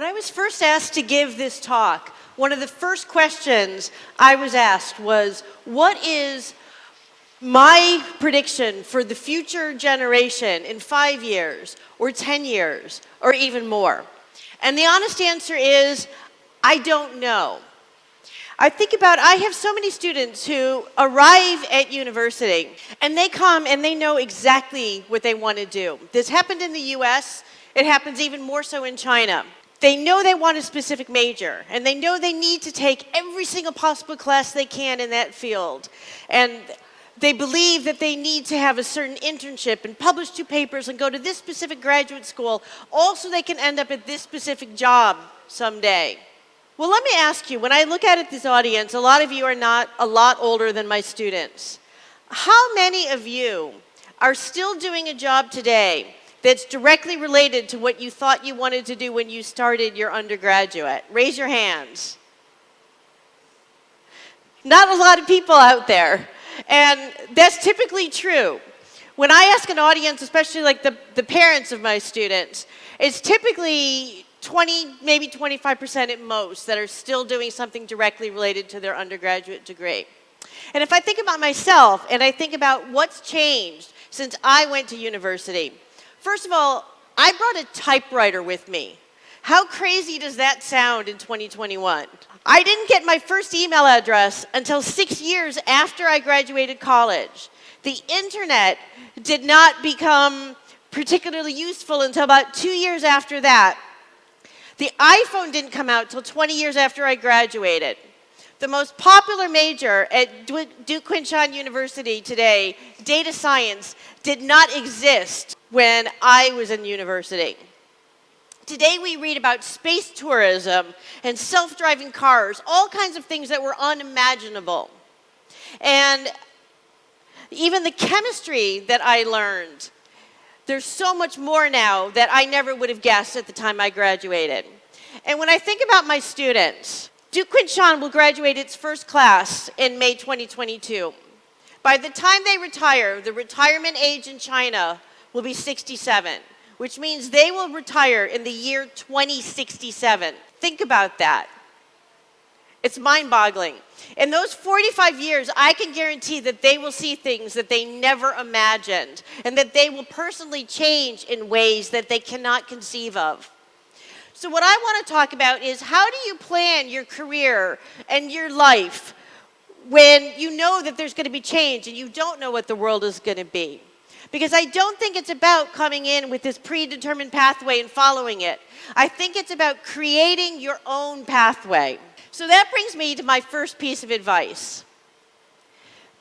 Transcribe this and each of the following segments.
When I was first asked to give this talk, one of the first questions I was asked was, what is my prediction for the future generation in 5 years, or 10 years, or even more? And the honest answer is, I don't know. I have so many students who arrive at university, and they come and they know exactly what they want to do. This happened in the US, it happens even more so in China. They know they want a specific major, and they know they need to take every single possible class they can in that field. And they believe that they need to have a certain internship and publish 2 papers and go to this specific graduate school, all so they can end up at this specific job someday. Well, let me ask you, when I look at this audience, a lot of you are not a lot older than my students. How many of you are still doing a job today that's directly related to what you thought you wanted to do when you started your undergraduate? Raise your hands. Not a lot of people out there. And that's typically true. When I ask an audience, especially like the parents of my students, it's typically 20, maybe 25% at most that are still doing something directly related to their undergraduate degree. And if I think about myself and I think about what's changed since I went to university, first of all, I brought a typewriter with me. How crazy does that sound in 2021? I didn't get my first email address until 6 years after I graduated college. The internet did not become particularly useful until about 2 years after that. The iPhone didn't come out until 20 years after I graduated. The most popular major at Duke Quinshon University today, data science, did not exist when I was in university. Today we read about space tourism and self-driving cars, all kinds of things that were unimaginable. And even the chemistry that I learned, there's so much more now that I never would have guessed at the time I graduated. And when I think about my students, Duke Quinshon will graduate its first class in May 2022. By the time they retire, the retirement age in China will be 67, which means they will retire in the year 2067. Think about that. It's mind-boggling. In those 45 years, I can guarantee that they will see things that they never imagined, and that they will personally change in ways that they cannot conceive of. So what I want to talk about is, how do you plan your career and your life when you know that there's going to be change and you don't know what the world is going to be? Because I don't think it's about coming in with this predetermined pathway and following it. I think it's about creating your own pathway. So that brings me to my first piece of advice.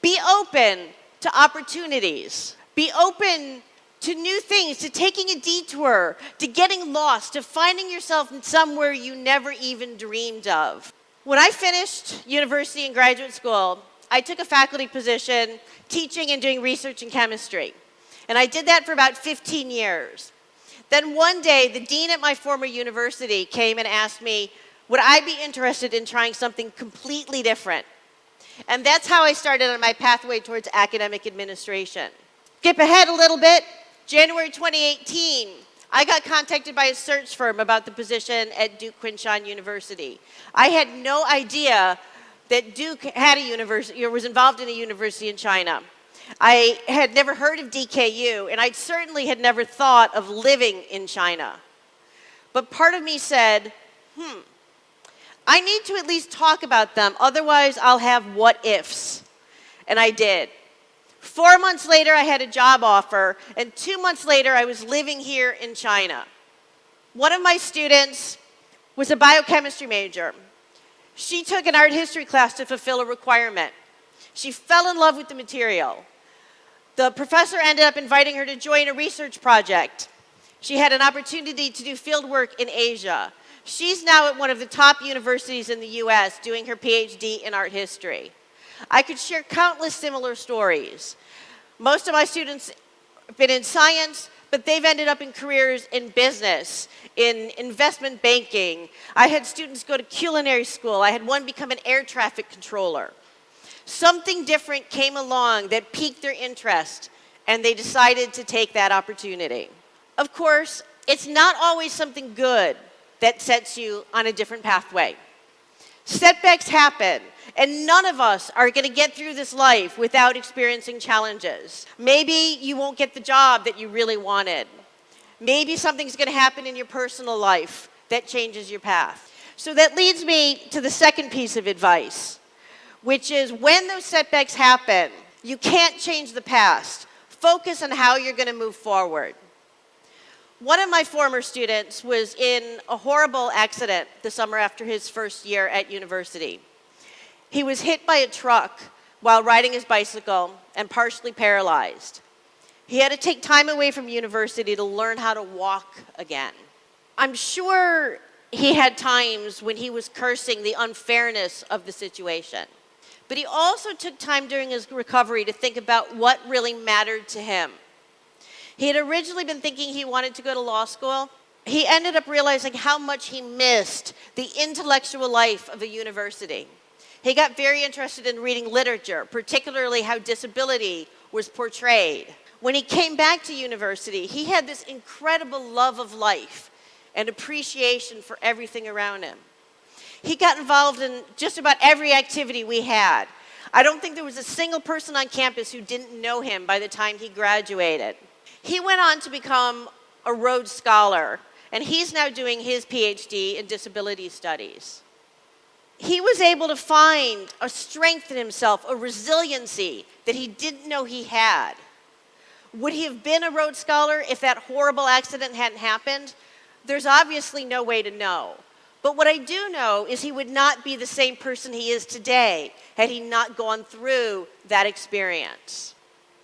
Be open to opportunities. Be open to new things, to taking a detour, to getting lost, to finding yourself in somewhere you never even dreamed of. When I finished university and graduate school, I took a faculty position teaching and doing research in chemistry. And I did that for about 15 years. Then one day, the dean at my former university came and asked me, would I be interested in trying something completely different? And that's how I started on my pathway towards academic administration. Skip ahead a little bit. January 2018, I got contacted by a search firm about the position at Duke Quinshon University. I had no idea that Duke had a university, or was involved in a university in China. I had never heard of DKU, and I certainly had never thought of living in China. But part of me said, I need to at least talk about them, otherwise I'll have what ifs. And I did. 4 months later, I had a job offer, and 2 months later, I was living here in China. One of my students was a biochemistry major. She took an art history class to fulfill a requirement. She fell in love with the material. The professor ended up inviting her to join a research project. She had an opportunity to do field work in Asia. She's now at one of the top universities in the US doing her PhD in art history. I could share countless similar stories. Most of my students have been in science, but they've ended up in careers in business, in investment banking. I had students go to culinary school. I had one become an air traffic controller. Something different came along that piqued their interest, and they decided to take that opportunity. Of course, it's not always something good that sets you on a different pathway. Setbacks happen, and none of us are going to get through this life without experiencing challenges. Maybe you won't get the job that you really wanted. Maybe something's going to happen in your personal life that changes your path. So that leads me to the second piece of advice, which is when those setbacks happen, you can't change the past. Focus on how you're going to move forward. One of my former students was in a horrible accident the summer after his first year at university. He was hit by a truck while riding his bicycle and partially paralyzed. He had to take time away from university to learn how to walk again. I'm sure he had times when he was cursing the unfairness of the situation. But he also took time during his recovery to think about what really mattered to him. He had originally been thinking he wanted to go to law school. He ended up realizing how much he missed the intellectual life of a university. He got very interested in reading literature, particularly how disability was portrayed. When he came back to university, he had this incredible love of life and appreciation for everything around him. He got involved in just about every activity we had. I don't think there was a single person on campus who didn't know him by the time he graduated. He went on to become a Rhodes Scholar, and he's now doing his PhD in disability studies. He was able to find a strength in himself, a resiliency that he didn't know he had. Would he have been a Rhodes Scholar if that horrible accident hadn't happened? There's obviously no way to know. But what I do know is he would not be the same person he is today had he not gone through that experience.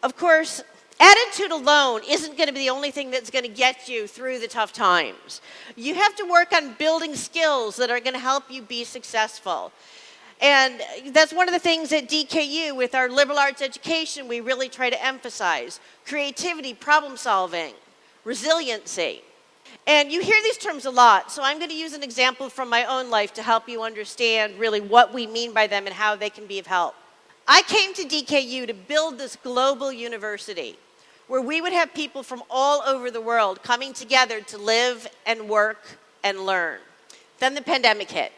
Of course, attitude alone isn't going to be the only thing that's going to get you through the tough times. You have to work on building skills that are going to help you be successful. And that's one of the things at DKU with our liberal arts education we really try to emphasize. Creativity, problem solving, resiliency. And you hear these terms a lot, so I'm going to use an example from my own life to help you understand really what we mean by them and how they can be of help. I came to DKU to build this global university where we would have people from all over the world coming together to live and work and learn. Then the pandemic hit.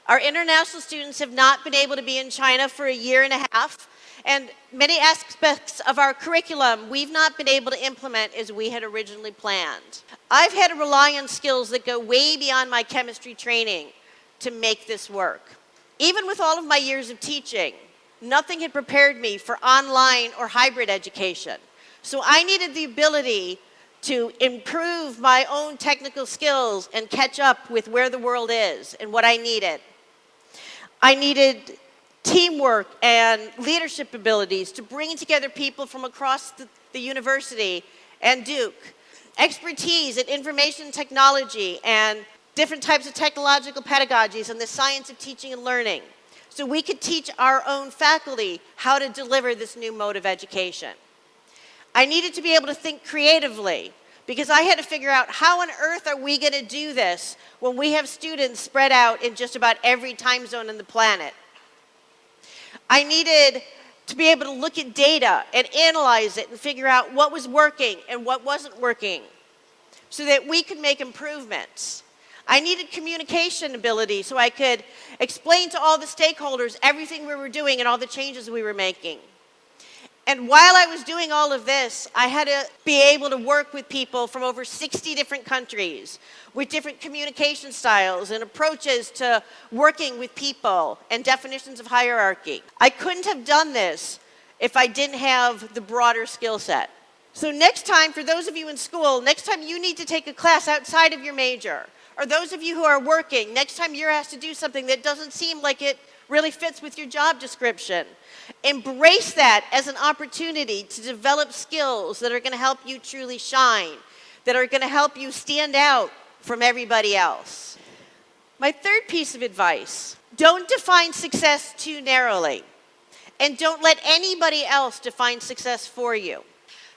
Our international students have not been able to be in China for a year and a half, and many aspects of our curriculum we've not been able to implement as we had originally planned. I've had to rely on skills that go way beyond my chemistry training to make this work. Even with all of my years of teaching, nothing had prepared me for online or hybrid education. So I needed the ability to improve my own technical skills and catch up with where the world is and what I needed. I needed teamwork and leadership abilities to bring together people from across the university and Duke, expertise in information technology and different types of technological pedagogies and the science of teaching and learning, so we could teach our own faculty how to deliver this new mode of education. I needed to be able to think creatively because I had to figure out how on earth are we going to do this when we have students spread out in just about every time zone on the planet. I needed to be able to look at data and analyze it and figure out what was working and what wasn't working so that we could make improvements. I needed communication ability so I could explain to all the stakeholders everything we were doing and all the changes we were making. And while I was doing all of this, I had to be able to work with people from over 60 different countries with different communication styles and approaches to working with people and definitions of hierarchy. I couldn't have done this if I didn't have the broader skill set. So next time, for those of you in school, next time you need to take a class outside of your major, or those of you who are working, next time you're asked to do something that doesn't seem like it really fits with your job description, embrace that as an opportunity to develop skills that are going to help you truly shine, that are going to help you stand out from everybody else. My third piece of advice, don't define success too narrowly, and don't let anybody else define success for you.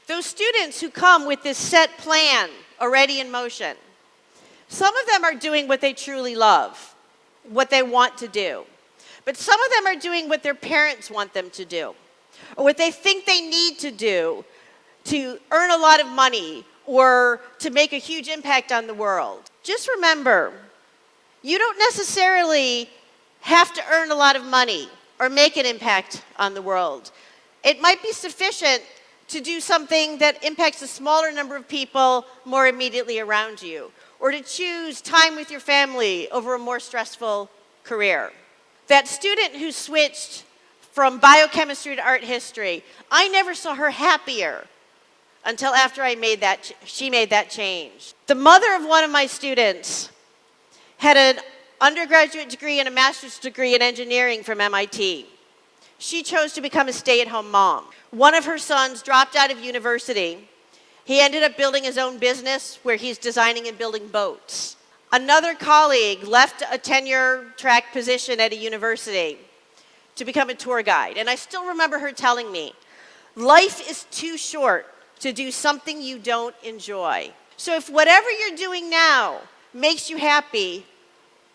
Those students who come with this set plan already in motion, some of them are doing what they truly love, what they want to do. But some of them are doing what their parents want them to do, or what they think they need to do to earn a lot of money or to make a huge impact on the world. just remember, you don't necessarily have to earn a lot of money or make an impact on the world. It might be sufficient to do something that impacts a smaller number of people more immediately around you, or to choose time with your family over a more stressful career. That student who switched from biochemistry to art history, I never saw her happier until after she made that change. The mother of one of my students had an undergraduate degree and a master's degree in engineering from MIT. She chose to become a stay-at-home mom. One of her sons dropped out of university. He ended up building his own business where he's designing and building boats. Another colleague left a tenure-track position at a university to become a tour guide. And I still remember her telling me, life is too short to do something you don't enjoy. So if whatever you're doing now makes you happy,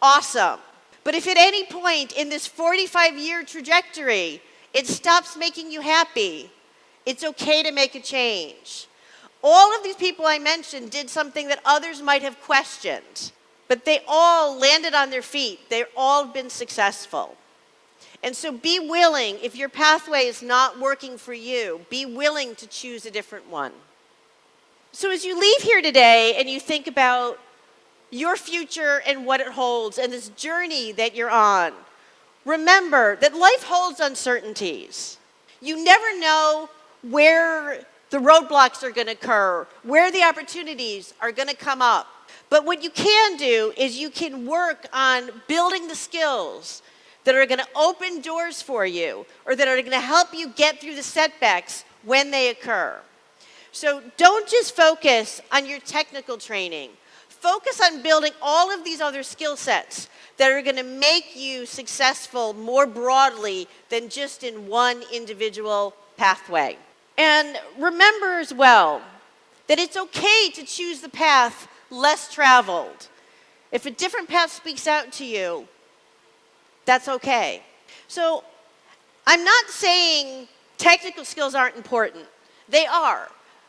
awesome. But if at any point in this 45-year trajectory, it stops making you happy, it's okay to make a change. All of these people I mentioned did something that others might have questioned, but they all landed on their feet. They've all been successful. And so be willing, if your pathway is not working for you, be willing to choose a different one. So as you leave here today and you think about your future and what it holds and this journey that you're on, remember that life holds uncertainties. You never know where the roadblocks are going to occur, where the opportunities are going to come up. But what you can do is you can work on building the skills that are going to open doors for you or that are going to help you get through the setbacks when they occur. So don't just focus on your technical training. Focus on building all of these other skill sets that are going to make you successful more broadly than just in one individual pathway. And remember as well that it's okay to choose the path less traveled. If a different path speaks out to you, that's okay. So I'm not saying technical skills aren't important. They are.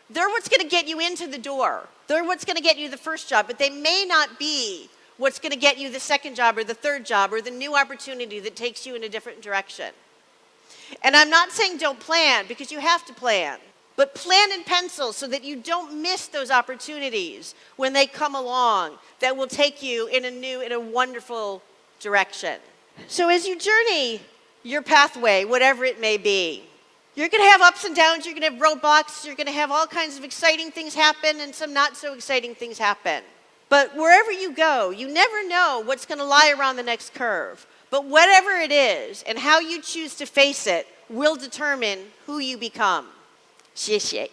They're what's going to get you into the door. They're what's going to get you the first job, but they may not be what's going to get you the second job or the third job or the new opportunity that takes you in a different direction. And I'm not saying don't plan, because you have to plan. But plan in pencil so that you don't miss those opportunities when they come along that will take you in a wonderful direction. So as you journey your pathway, whatever it may be, you're going to have ups and downs, you're going to have roadblocks, you're going to have all kinds of exciting things happen and some not so exciting things happen. But wherever you go, you never know what's going to lie around the next curve. But whatever it is and how you choose to face it will determine who you become. 谢谢。